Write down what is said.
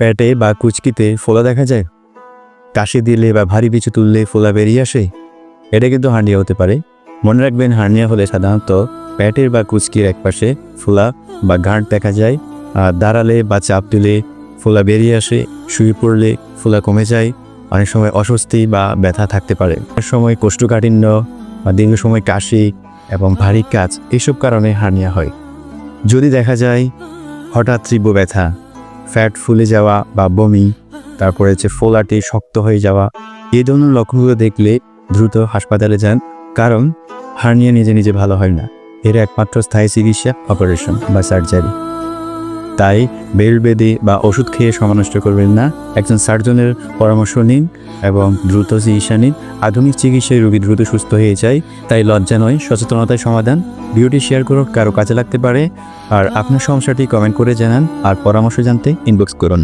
পেটে বা কুচকিতে ফোলা দেখা যায়, কাশি দিলে বা ভারী কিছু তুললে ফোলা বেরিয়ে আসে, এটা কিন্তু হার্নিয়া হতে পারে। মনে রাখবেন, হার্নিয়া হলে সাধারণত পেটের বা কুচকির একপাশে ফোলা বা গাঁট দেখা যায়। আর দাঁড়ালে বা চাপ দিলে ফোলা বেরিয়ে আসে, শুয়ে পড়লে ফোলা কমে যায়। অনেক সময় অস্বস্তি বা ব্যথা থাকতে পারে। অনেক সময় কোষ্ঠকাঠিন্য বা দীর্ঘ সময় কাশি এবং ভারী কাজ, এসব কারণে হার্নিয়া হয়। যদি দেখা যায় হঠাৎ তীব্র ব্যথা, ফ্যাট ফুলে যাওয়া বা বমি, তারপরে ফোলাটি শক্ত হয়ে যাওয়া, এই ধরনের লক্ষণগুলো দেখলে দ্রুত হাসপাতালে যান, কারণ হার্নিয়া নিজে নিজে ভালো হয় না। এর একমাত্র স্থায়ী চিকিৎসা অপারেশন বা সার্জারি। তাই বেল্ট বেঁধে বা ওষুধ খেয়ে সময় নষ্ট করবেন না। একজন সার্জনের পরামর্শ নিন এবং দ্রুত চিকিৎসা নিন। আধুনিক চিকিৎসায় রোগী দ্রুত সুস্থ হয়ে যায়। তাই লজ্জা নয়, সচেতনতার সমাধান। ভিডিওটি শেয়ার করুন, কারো কাজে লাগতে পারে। আর আপনার সমস্যাটি কমেন্ট করে জানান, আর পরামর্শ জানতে ইনবক্স করুন।